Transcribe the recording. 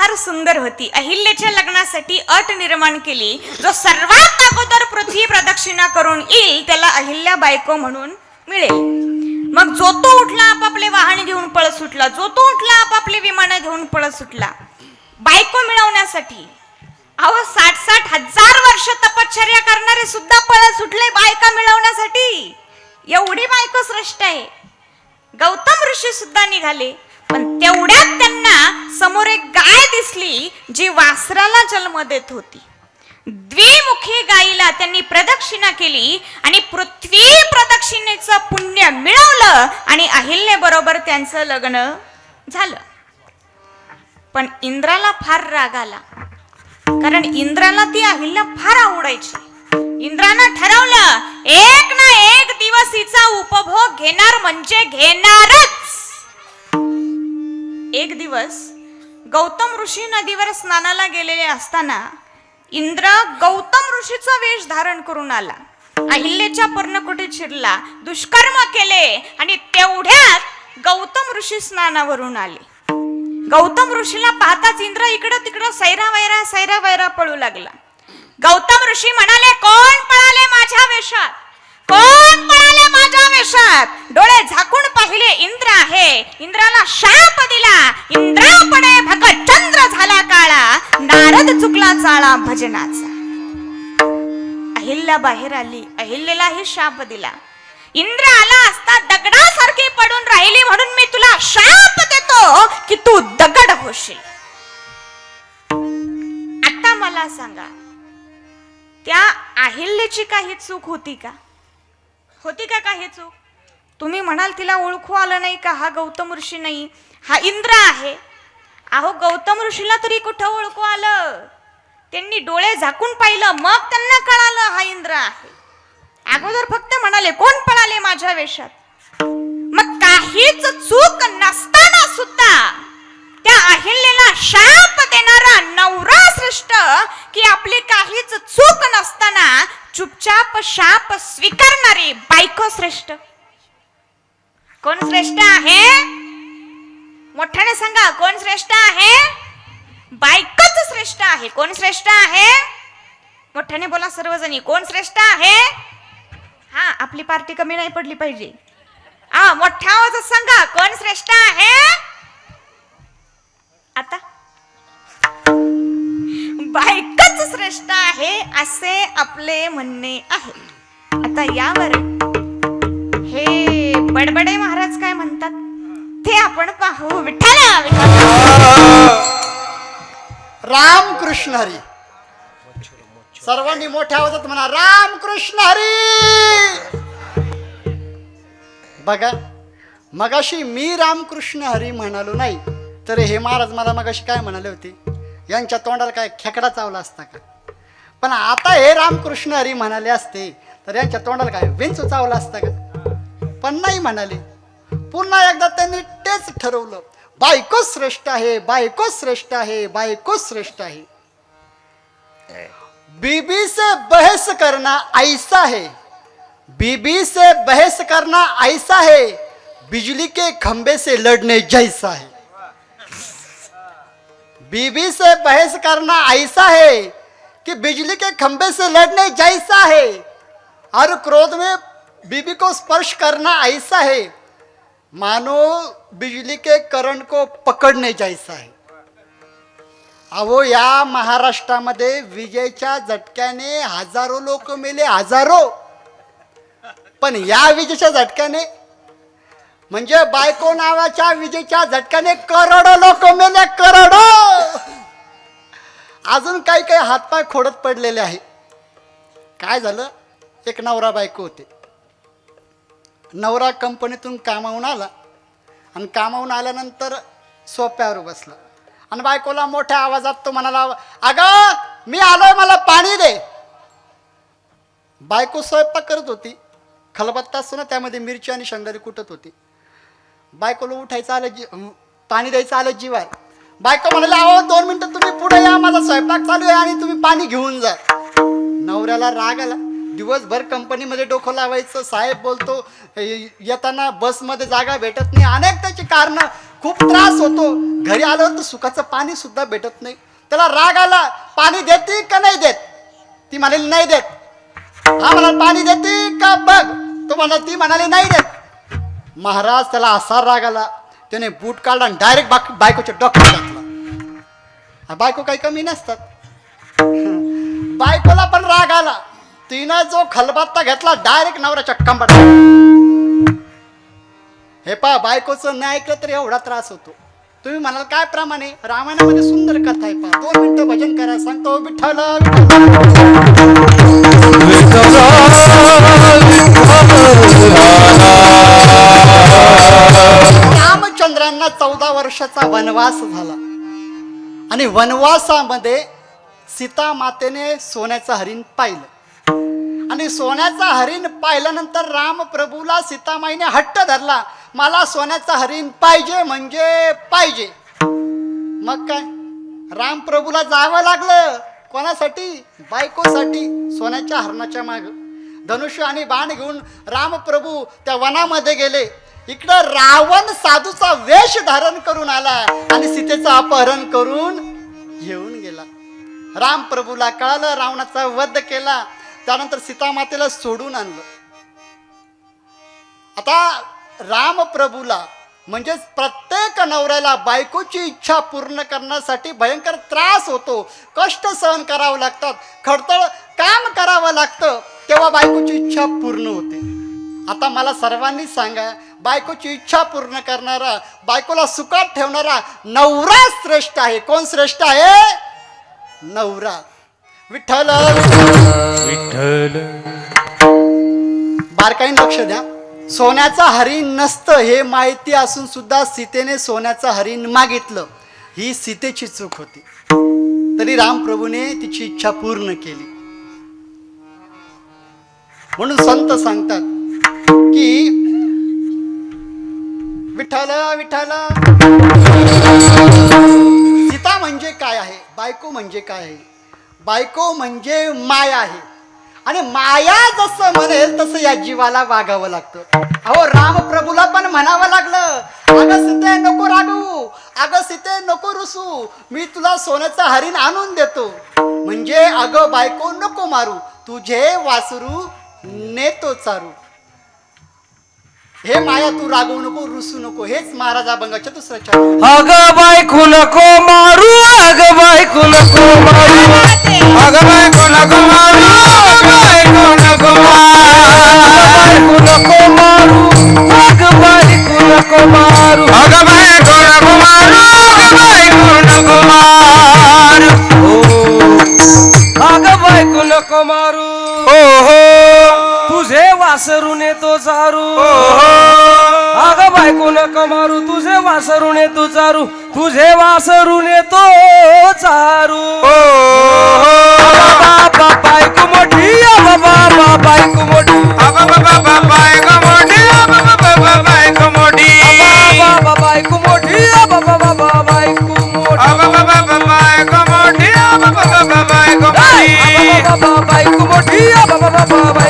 फार सुंदर होती. अहिल्याच्या लग्नासाठी अट निर्माण केली, जो सर्वात अगोदर पृथ्वी प्रदक्षिणा करून येईल त्याला अहिल्या बायको म्हणून मिळेल. मग जो तो उठला आपापले वाहन घेऊन पळत सुटला, जो तो उठला आपापले विमानं घेऊन पळत सुटला बायको मिळवण्यासाठी. अहो 60-60 हजार वर्ष तपश्चर्या करणारे सुद्धा पळत सुटले बायका मिळवण्यासाठी. एवढी बायको श्रेष्ठ आहे. गौतम ऋषी सुद्धा निघाले, पण तेवढ्यात त्यांना समोर एक गाय दिसली जी वासराला जन्म देत होती. द्विमुखी गायीला त्यांनी प्रदक्षिणा केली आणि पृथ्वी प्रदक्षिणेचं पुण्य मिळवलं आणि अहिल्याबरोबर त्यांचं लग्न झालं. पण इंद्राला फार राग आला, कारण इंद्राला ती अहिल्या फार आवडायची. इंद्रानं ठरवलं एक ना एक दिवस हिचा उपभोग घेणार म्हणजे घेणारच. एक दिवस गौतम ऋषी नदीवर स्नानाला गेलेले असताना इंद्र गौतम ऋषीचा वेश धारण करून आला. अहिल्याच्या पर्णकुटीत शिरला, दुष्कर्म केले आणि तेवढ्यात गौतम ऋषी स्नानावरून आले. गौतम ऋषीला पाहताच इंद्र इकडं तिकडं सैरा वैरा पळू लागला. गौतम ऋषी म्हणाले, कोण पळाले माझ्या वेशात, कोण पळाले माझ्या वेशात. डोळे झाकून पाहिले, इंद्र आहे. इंद्राला शाप दिला, इंद्रापणे भगचंद्र झाला काळा, नारद चुकला चाळा भजनाचा. अहिल्या बाहेर आली, अहिल्यालाही शाप दिला. इंद्र आला असता दगडासारखी पडून राहिली, म्हणून मी तुला शाप देतो की तू दगड होशील. आता मला सांगा, त्या अहिल्याची काही चूक होती का? होती का काही चूक? तुम्ही म्हणाल तिला ओळखू आलं नाही का, हा गौतम ऋषी नाही, हा इंद्र आहे. अहो गौतम ऋषीला तरी कुठं ओळखू आलं? त्यांनी डोळे झाकून पाहिलं, मग त्यांना कळालं हा इंद्र आहे. अगोदर फक्त म्हणाले कोण पळाले माझ्या वेशात. मग काहीच चूक नसताना सुद्धा त्या अहिल्याला शाप देणारा नवरा श्रेष्ठ की आपली काहीच चूक नसताना चुपचाप शाप स्वीकारणारी बायको श्रेष्ठ? कोण श्रेष्ठ आहे? मोठ्याने सांगा, कोण श्रेष्ठ आहे? बायकोच श्रेष्ठ आहे. कोण श्रेष्ठ आहे? मोठ्याने बोला सर्वजणी, कोण श्रेष्ठ आहे? हा, आपली पार्टी कमी नाही पडली पाहिजे. मोठ्या आवाजात सांगा, कोण श्रेष्ठ आहे? आता बायकोच श्रेष्ठ आहे असे आपले म्हणणे आहे. आता यावर हे बडबडे महाराज काय म्हणतात ते आपण पाहू. विठ्ठल राम कृष्ण हरी. सर्वांनी मोठ्या आवाजात म्हणा, राम कृष्ण हरी. बघा, मगाशी मी रामकृष्ण हरी म्हणालो नाही तर हे महाराज मला मगाशी काय म्हणाले होते, यांच्या तोंडाला काय खेकडा चावला असता का? पण आता हे रामकृष्ण हरी म्हणाले असते तर यांच्या तोंडाला काय विंचू चावला असता का? पण नाही म्हणाले. पुन्हा एकदा त्यांनी तेच ठरवलं, बायको श्रेष्ठ आहे, बायको श्रेष्ठ आहे, बायको श्रेष्ठ आहे. बीबी से बहस करना ऐसा है, बीबी से बहस करना ऐसा है, बिजली के खंबे से लड़ने जैसा है. बीबी से बहस करना ऐसा है कि बिजली के खंबे से लड़ने जैसा है, और क्रोध में बीबी को स्पर्श करना ऐसा है मानो बिजली के करंट को पकड़ने जैसा है. अहो, या महाराष्ट्रामध्ये विजेच्या झटक्याने हजारो लोक मेले, हजारो. पण या विजेच्या झटक्याने म्हणजे बायको नावाच्या विजेच्या झटक्याने करोडो लोक मेले, करोडो. अजून काही काही हातपाय खोडत पडलेले आहे. काय झालं, एक नवरा बायको होते. नवरा कंपनीतून कामावून आला आणि कामावून आल्यानंतर सोप्यावर बसला आणि बायकोला मोठ्या आवाजात तो म्हणाला, अगं मी आलोय, मला पाणी दे. बायको स्वयंपाक करत होती, खलबत्ता असतो ना त्यामध्ये मिरची आणि शेंगदाणे कुटत होती. बायकोला उठायचं आलं, पाणी द्यायचं आलं जीवार. बायको म्हणाली, अहो 2 मिनिटं तुम्ही पुढे या, माझा स्वयंपाक चालू आहे आणि तुम्ही पाणी घेऊन जा. नवऱ्याला राग आला. दिवसभर कंपनीमध्ये डोकं लावायचं, साहेब बोलतो येताना बसमध्ये जागा भेटत नाही, अनेक त्याची कारणं. खूप त्रास होतो. घरी आल्यावर तर सुखाचं पाणी सुद्धा भेटत नाही. त्याला राग आला, पाणी देते का नाही देत? ती म्हणाली नाही देत. हा म्हणाल पाणी देते का बघ, तो म्हणा ती म्हणाली नाही देत. महाराज त्याला असा राग आला, त्याने बूट काढला आणि डायरेक्ट बायकोच्या डोक्यात घातला. बायको काही कमी नसतात. बायकोला पण राग आला, तिनं जो खलबत्ता घेतला डायरेक्ट नवऱ्याच्या कंबरला. हे पहा, बायकोचं नाही ऐकलं तर एवढा त्रास होतो. तुम्ही म्हणाल काय प्रमाणे? रामायणामध्ये सुंदर कथा आहे. पहा, 2 मिनिटं भजन करा. सांगतो विठ्ठल रामचंद्रांना 14 वर्षाचा वनवास झाला आणि वनवासामध्ये सीता मातेने सोन्याचं हरिण पाहिलं आणि सोन्याचा हरिण पाहिल्यानंतर रामप्रभूला सीतामाईने हट्ट धरला, मला सोन्याचा हरिण पाहिजे म्हणजे पाहिजे. मग काय, रामप्रभूला जावं लागलं. कोणासाठी? बायकोसाठी. सोन्याच्या हरणाच्या माग धनुष्य आणि बाण घेऊन रामप्रभू त्या वनामध्ये गेले. इकडं रावण साधूचा वेश धारण करून आला आणि सीतेचं अपहरण करून घेऊन गेला. रामप्रभूला कळालं, रावणाचा वध केला. त्यानंतर सीतामातेला सोडून आणलं. आता रामप्रभूला म्हणजेच प्रत्येक नवऱ्याला बायकोची इच्छा पूर्ण करण्यासाठी भयंकर त्रास होतो, कष्ट सहन करावं लागतात, खडतळ काम करावं लागतं, तेव्हा बायकोची इच्छा पूर्ण होते. आता मला सर्वांनी सांगा, बायकोची इच्छा पूर्ण करणारा, बायकोला सुखात ठेवणारा नवरा श्रेष्ठ आहे. कोण श्रेष्ठ आहे? नवरा. विठ्ठल विठ्ठल. बारकाईने लक्ष द्या. सोन्याचा हरिण नसतं हे माहिती असून सुद्धा सीतेने सोन्याचं हरिण मागितलं. ही सीतेची चूक होती, तरी रामप्रभूने तिची इच्छा पूर्ण केली. म्हणून संत सांगतात की विठ्ठल विठ्ठल. सीता म्हणजे काय आहे? बायको म्हणजे काय आहे? बायको म्हणजे माया आहे आणि माया जसं म्हणेल तसं या जीवाला वागावं लागतं. अहो, रामप्रभूला पण म्हणावं लागलं, अगं सीते नको रागू, अगं सीते नको रुसू, मी तुला सोन्याचा हरिण आणून देतो. म्हणजे अगं बायको नको मारू, तुझे वासरू नेतो चारू. हे माया तू रागवू नको, रुसू नको. हेच महाराज अभंगाच्या दुसऱ्या चरणात. अगं बायको नको मारू, अगं बायको नको मारू, अगं बायको नको मारू, अगं बायको नको मारू, नको मारू, अगं बायको नको मारू, अगं बायको नको मारू, अगं बायको नको मारू, अगं बायको नको मारू. तुझे वासरून येतो चारू, अगं बायको नको मारू, तुझे वासरून येतो चारू, तुझे वासरून येतो चारू. बाबा बायको मोठी, बाबा बायको मोठी, बाबा बायको मोठी, बाबा बायको मोठी, बाबा बायको मोठी, बाबा बायको मोठी, बाबा बायको मोठी, बाबा बायको मोठी, बाबा बायको मोठी, बाबा